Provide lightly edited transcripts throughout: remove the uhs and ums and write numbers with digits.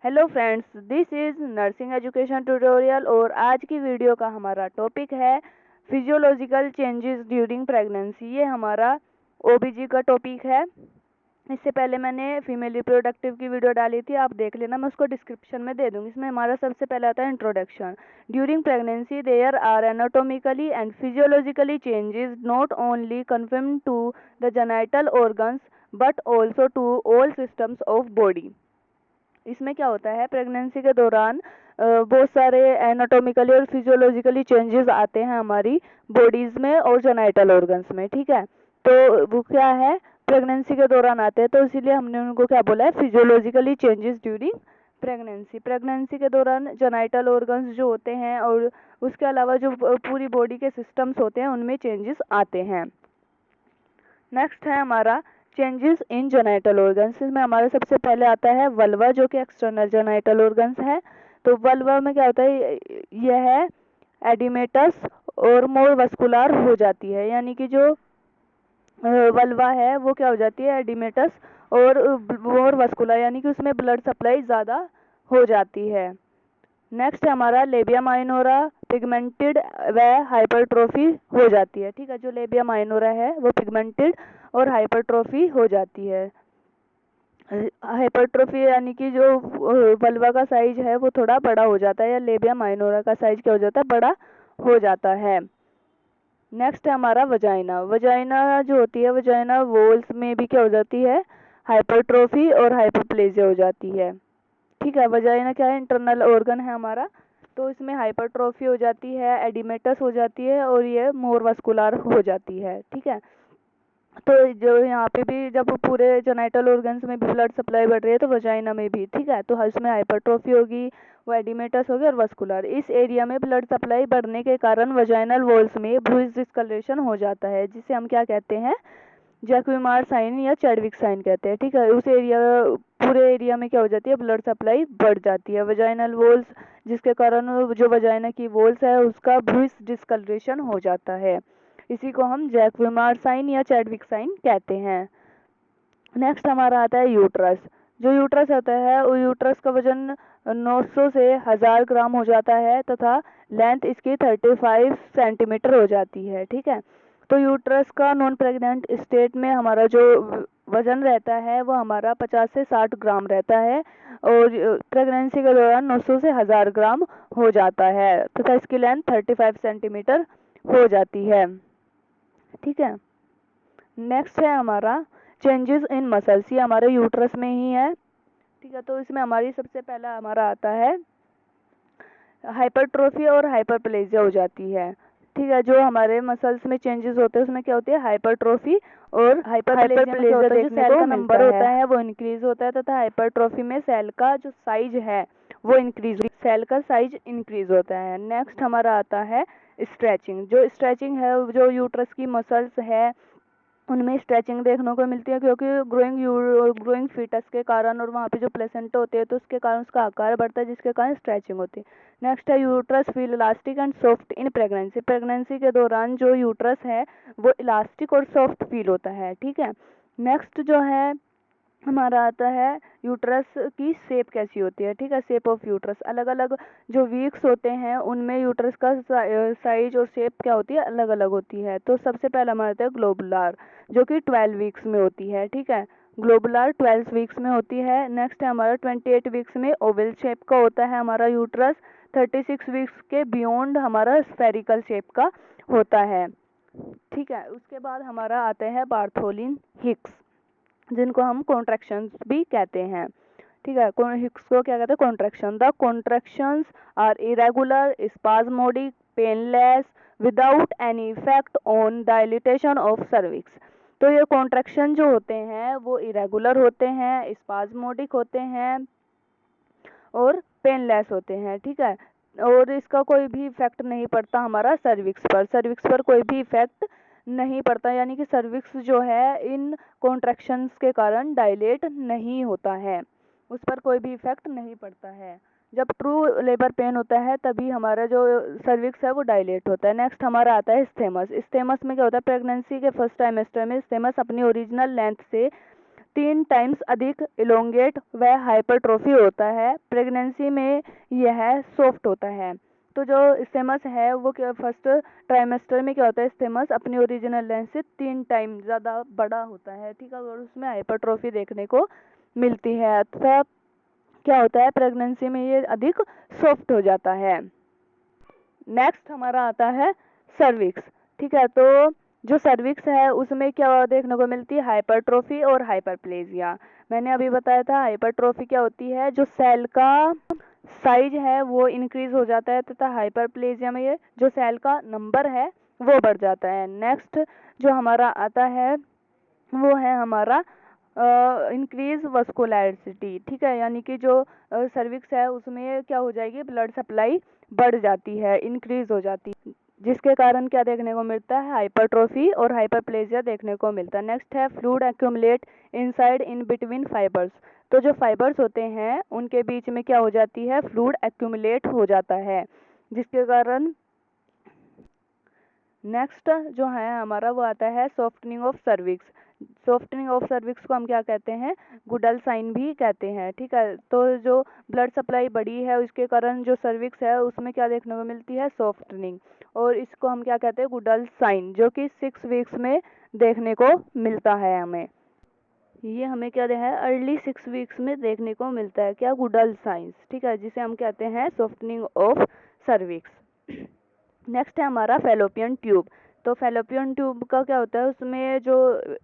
Hello friends, this is nursing education tutorial और आज की वीडियो का हमारा टॉपिक है फिजियोलॉजिकल चेंजेस ड्यूरिंग प्रेगनेंसी। ये हमारा ओबीजी का टॉपिक है। इससे पहले मैंने फीमेल रिप्रोडक्टिव की वीडियो डाली थी, आप देख लेना, मैं उसको डिस्क्रिप्शन में दे दूँगी। इसमें हमारा सबसे पहले आता है introduction. During pregnancy there are anatomically and physiologically changes not only confirm to the genital organs but also to all systems of body. इसमें क्या होता है, प्रेगनेंसी के दौरान बहुत सारे एनाटॉमिकली और फिजियोलॉजिकली चेंजेस आते हैं हमारी बॉडीज में और जेनिटल ऑर्गन्स में। ठीक है, तो वो क्या है, प्रेगनेंसी के दौरान आते हैं, तो इसीलिए हमने उनको क्या बोला है, physiologically changes during pregnancy. Pregnancy के दौरान जेनिटल ऑर्गन्स जो होते हैं और उसके अलावा जो पूरी बॉडी के सिस्टम्स होते हैं उनमें चेंजेस आते हैं। नेक्स्ट है हमारा चेंजेस इन जेनिटल ऑर्गन्स। इसमें हमारा सबसे पहले आता है वल्वा, जो कि एक्सटर्नल जेनिटल ऑर्गन्स है। तो वल्वा में क्या होता है, यह है एडिमेटस और मोर वस्कुलर हो जाती है, यानी कि जो वल्वा है वो क्या हो जाती है, एडिमेटस और मोर वस्कुलर, यानी कि उसमें ब्लड सप्लाई ज़्यादा हो जाती है। नेक्स्ट हमारा लेबिया माइनोरा पिगमेंटेड व हाइपरट्रोफी हो जाती है। ठीक है, जो लेबिया माइनोरा है वो पिगमेंटेड और हाइपरट्रोफी हो जाती है। हाइपरट्रोफी यानी कि जो वल्वा का साइज है वो थोड़ा बड़ा हो जाता है, या लेबिया माइनोरा का साइज क्या हो जाता है, बड़ा हो जाता है। नेक्स्ट है हमारा वजाइना। वजाइना जो होती है, वजाइना वॉल्स में भी क्या हो जाती है, हाइपरट्रोफी और हाइपरप्लेजिया हो जाती है। ठीक है, वजाइना क्या है, इंटरनल ऑर्गन है हमारा, तो इसमें हाइपरट्रोफी हो जाती है, एडिमेटस हो जाती है और ये मोर वस्कुलर हो जाती है। ठीक है, तो जो यहाँ पे भी जब पूरे जेनिटल ऑर्गन्स में भी ब्लड सप्लाई बढ़ रही है तो वजाइना में भी, ठीक है, तो इसमें हाइपरट्रोफी होगी, वो एडिमेटस होगी और वस्कुलर। इस एरिया में ब्लड सप्लाई बढ़ने के कारण वजाइनल वॉल्स में ब्रूइज डिस्कलरेशन हो जाता है, जिसे हम क्या कहते हैं, जैक्विमार साइन या चैडविक साइन कहते हैं। ठीक है, उस एरिया, पूरे एरिया में क्या हो जाती है, ब्लड सप्लाई बढ़ जाती है, वजाइनल वॉल्स, जिसके कारण जो वजाइना की वॉल्स है उसका ब्रूइज डिस्कलरेशन हो जाता है। इसी को हम जैक्विमार साइन या चैडविक साइन कहते हैं। नेक्स्ट हमारा आता है यूट्रस। जो यूट्रस होता है, वो यूट्रस का वजन 900 से 1000 ग्राम हो जाता है तथा लेंथ इसकी 35 सेंटीमीटर हो जाती है। ठीक है, तो यूट्रस का नॉन प्रेग्नेंट स्टेट में हमारा जो वजन रहता है वो हमारा 50 से 60 ग्राम रहता है और प्रेगनेंसी के दौरान 900 से 1000 ग्राम हो जाता है तथा इसकी लेंथ 35 सेंटीमीटर हो जाती है। ठीक है, नेक्स्ट है हमारा चेंजेस इन मसल्स। ये हमारे यूट्रस में ही है। ठीक है, तो इसमें हमारी सबसे पहला हमारा आता है हाइपरट्रोफी और हाइपरप्लेजिया हो जाती है। ठीक है, जो हमारे मसल्स में चेंजेस होते हैं उसमें क्या होती है, हाइपरट्रोफी और हाइपरप्लेजिया में क्या होता है, जो सेल का नंबर होता है वो इंक्रीज होता है तथा हाइपरट्रोफी में सेल का जो साइज है वो सेल का साइज इंक्रीज होता है। नेक्स्ट हमारा आता है स्ट्रेचिंग। जो स्ट्रेचिंग है, जो यूट्रस की मसल्स है उनमें स्ट्रेचिंग देखने को मिलती है, क्योंकि ग्रोइंग फीटस के कारण और वहाँ पे जो प्लेसेंटा होती है तो उसके कारण उसका आकार बढ़ता है, जिसके कारण स्ट्रेचिंग होती है। नेक्स्ट है uterus feel elastic and soft in pregnancy. Pregnancy के दौरान जो यूट्रस है वो इलास्टिक और सॉफ्ट फील होता है। ठीक है, नेक्स्ट जो है हमारा आता है यूट्रस की शेप कैसी होती है। ठीक है, शेप ऑफ यूट्रस, अलग अलग जो वीक्स होते हैं उनमें यूट्रस का साइज और शेप क्या होती है, अलग अलग होती है। तो सबसे पहला हमारा आता है ग्लोबुलर, जो कि 12 वीक्स में होती है। ठीक है, ग्लोबुलर 12 वीक्स में होती है। नेक्स्ट है हमारा 28 वीक्स में ओवल शेप का होता है हमारा यूट्रस। 36 वीक्स के बियॉन्ड हमारा स्फेरिकल शेप का होता है। ठीक है, उसके बाद हमारा आता है बार्थोलिन हिक्स, जिनको हम कॉन्ट्रैक्शंस भी कहते हैं। ठीक है, हिक्स को क्या कहते हैं, contraction. The contractions are irregular, spasmodic, painless, without any effect on dilatation of cervix. तो ये कॉन्ट्रैक्शन जो होते हैं वो इरेगुलर होते हैं, स्पाज्मोडिक होते हैं और पेनलेस होते हैं। ठीक है, और इसका कोई भी इफेक्ट नहीं पड़ता हमारा सर्विक्स पर कोई भी इफेक्ट नहीं पड़ता, यानी कि सर्विक्स जो है इन कॉन्ट्रैक्शंस के कारण डायलेट नहीं होता है, उस पर कोई भी इफेक्ट नहीं पड़ता है। जब ट्रू लेबर पेन होता है तभी हमारा जो सर्विक्स है वो डायलेट होता है। नेक्स्ट हमारा आता है स्टेमस। स्टेमस में क्या होता है, प्रेगनेंसी के फर्स्ट ट्राइमेस्टर में स्टेमस अपनी ओरिजिनल लेंथ से 3 टाइम्स अधिक इलोंगेट व हाइपरट्रोफी होता है। प्रेगनेंसी में यह सॉफ्ट होता है। तो जो स्टेमस है वो फर्स्ट ट्राइमेस्टर में क्या होता है, स्टेमस अपनी ओरिजिनल लेंथ से 3 टाइम ज़्यादा बड़ा होता है, ठीक है, और उसमें हाइपरट्रोफी देखने को मिलती है तथा क्या होता है, प्रेगनेंसी में ये अधिक सॉफ्ट हो जाता है। नेक्स्ट हमारा आता है सर्विक्स, ठीक है। तो जो सर्विक्स है उसमें क्या देखने को मिलती है, हाइपरट्रोफी और हाइपरप्लेजिया। मैंने अभी बताया था हाइपरट्रोफी क्या होती है, जो सेल का साइज है वो इंक्रीज हो जाता है तथा हाइपरप्लेजिया में ये जो सेल का नंबर है वो बढ़ जाता है। नेक्स्ट जो हमारा आता है वो है हमारा इंक्रीज वस्कुलैरिटी, ठीक है, यानी कि जो सर्विक्स है उसमें क्या हो जाएगी, ब्लड सप्लाई बढ़ जाती है, इंक्रीज हो जाती है, जिसके कारण क्या देखने को मिलता है, हाइपरट्रोफी और हाइपरप्लेजिया देखने को मिलता है। नेक्स्ट है fluid accumulate inside in between fibres. तो जो फाइबर्स होते हैं उनके बीच में क्या हो जाती है, फ्लूइड एक्यूमुलेट हो जाता है, जिसके कारण नेक्स्ट जो है हमारा वो आता है softening of cervix. Softening of cervix को हम क्या कहते हैं, गुडल साइन भी कहते हैं, ठीक है। तो जो ब्लड सप्लाई बढ़ी है उसके कारण जो सर्विक्स है उसमें क्या देखने को मिलती है, सॉफ्टनिंग, और इसको हम क्या कहते हैं, गुडल साइन, जो कि 6 वीक्स में देखने को मिलता है हमें। ये हमें क्या है, अर्ली 6 वीक्स में देखने को मिलता है, क्या, गुडल साइंस, ठीक है, जिसे हम कहते हैं सॉफ्टनिंग ऑफ सर्विक्स। नेक्स्ट है हमारा फेलोपियन ट्यूब। तो फेलोपियन ट्यूब का क्या होता है, उसमें जो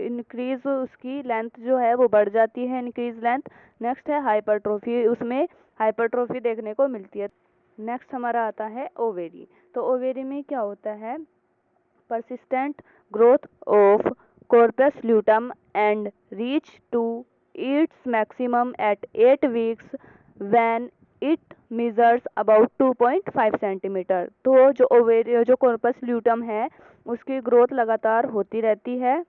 इंक्रीज उसकी लेंथ जो है वो बढ़ जाती है, इंक्रीज लेंथ। नेक्स्ट है हाइपरट्रोफी, उसमें हाइपरट्रोफी देखने को मिलती है। नेक्स्ट हमारा आता है ओवेरी। तो ओवेरी में क्या होता है, persistent growth of corpus luteum and reach to its maximum at 8 weeks when it measures about 2.5 centimetre. तो जो ओवेरी जो कॉर्पस ल्यूटम है उसकी ग्रोथ लगातार होती रहती है,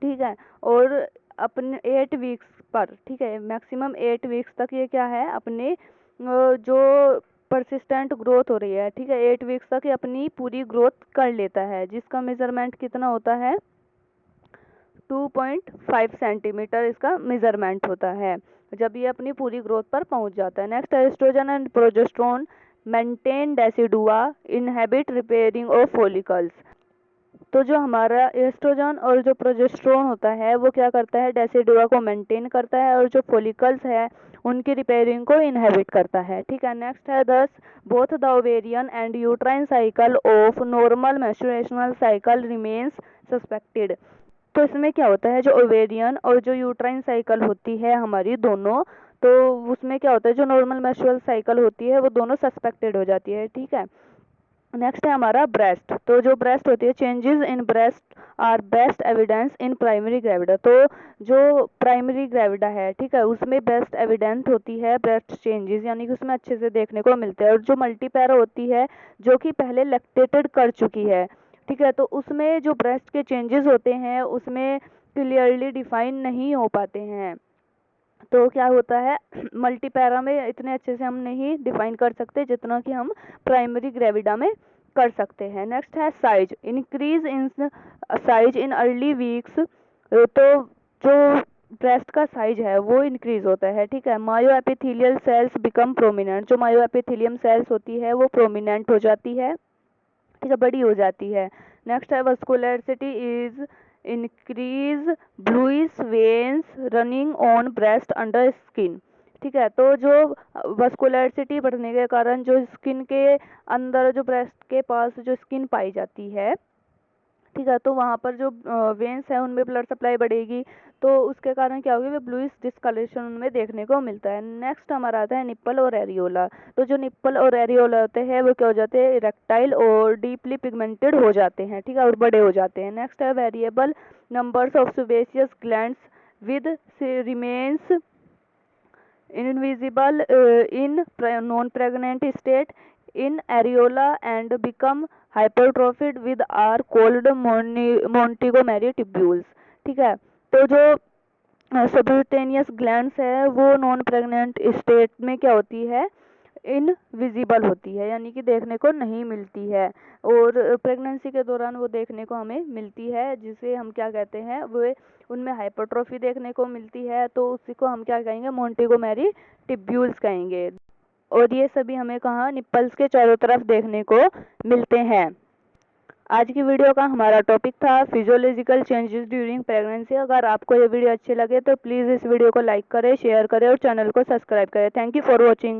ठीक है, और अपने 8 वीक्स पर, ठीक है, मैक्सिमम 8 वीक्स तक ये क्या है, अपने जो परसिस्टेंट ग्रोथ हो रही है, ठीक है, 8 वीक्स तक ये अपनी पूरी ग्रोथ कर लेता है, जिसका मेजरमेंट कितना होता है, 2.5 सेंटीमीटर इसका मेजरमेंट होता है जब ये अपनी पूरी ग्रोथ पर पहुंच जाता है। Next estrogen and progesterone maintain decidua inhibit repairing of follicles. तो जो हमारा एस्ट्रोजन और जो प्रोजेस्टेरोन होता है वो क्या करता है, डेसिडुआ को मेंटेन करता है और जो फॉलिकल्स है उनकी रिपेयरिंग को इनहेबिट करता है, ठीक है। नेक्स्ट है thus both the ovarian and uterine cycle of normal menstrual cycle remains suspected. तो इसमें क्या होता है, जो ओवेरियन और जो यूट्राइन साइकिल होती है हमारी दोनों, तो उसमें क्या होता है, जो नॉर्मल मेंस्ट्रुअल साइकिल होती है वो दोनों सस्पेक्टेड हो जाती है, ठीक है। नेक्स्ट है हमारा ब्रेस्ट। तो जो ब्रेस्ट होती है, changes in breast are best evidence in primary gravida. तो जो प्राइमरी ग्रेविडा है, ठीक है, उसमें बेस्ट एविडेंस होती है ब्रेस्ट चेंजेस, यानी कि उसमें अच्छे से देखने को मिलते हैं। और जो मल्टीपैरा होती है जो कि पहले लैक्टेटेड कर चुकी है, ठीक है, तो उसमें जो ब्रेस्ट के चेंजेस होते हैं उसमें क्लियरली डिफाइन नहीं हो पाते हैं। तो क्या होता है, मल्टीपैरा में इतने अच्छे से हम नहीं डिफाइन कर सकते जितना कि हम प्राइमरी ग्रेविडा में कर सकते हैं। नेक्स्ट है size, increase in size in early weeks. तो जो ब्रेस्ट का साइज है वो इंक्रीज होता है, ठीक है। मायोएपिथेलियल सेल्स बिकम प्रोमिनेंट। जो मायोएपिथेलियम सेल्स होती है वो प्रोमिनेंट हो जाती है, ठीक है, बड़ी हो जाती है। नेक्स्ट है vascularity is increase bluish veins running on breast under skin, ठीक है। तो जो वस्कुलरिटी बढ़ने के कारण जो स्किन के अंदर, जो ब्रेस्ट के पास जो स्किन पाई जाती है, ठीक है, तो वहाँ पर जो वेन्स है उनमें ब्लड सप्लाई बढ़ेगी, तो उसके कारण क्या होगी, वो ब्लूइश डिस्कलरेशन उनमें देखने को मिलता है। नेक्स्ट हमारा आता है निप्पल और एरियोला। तो जो निप्पल और एरियोला होते हैं वो क्या हो जाते हैं, इरेक्टाइल और डीपली पिगमेंटेड हो जाते हैं, ठीक है, और बड़े हो जाते हैं। नेक्स्ट है variable numbers of sebaceous glands with remains invisible in non pregnant state in areola and become hypertrophied with are called Montgomery tubules, ठीक है। तो जो सबक्यूटेनियस ग्लैंड्स है वो नॉन प्रेग्नेंट स्टेट में क्या होती है, इनविजिबल होती है, यानी कि देखने को नहीं मिलती है। और प्रेगनेंसी के दौरान वो देखने को हमें मिलती है, जिसे हम क्या कहते हैं, वो उनमें हाइपरट्रॉफी देखने को मिलती है, तो उसी को हम क्या कहेंगे, मोंटेगोमेरी टिब्यूल्स कहेंगे। और ये सभी हमें कहाँ, निप्पल्स के चारों तरफ देखने को मिलते हैं। आज की वीडियो का हमारा टॉपिक था फिजियोलॉजिकल चेंजेस ड्यूरिंग प्रेगनेंसी। अगर आपको ये वीडियो अच्छी लगे तो प्लीज़ इस वीडियो को लाइक करें, शेयर करें और चैनल को सब्सक्राइब करें। Thank you for watching.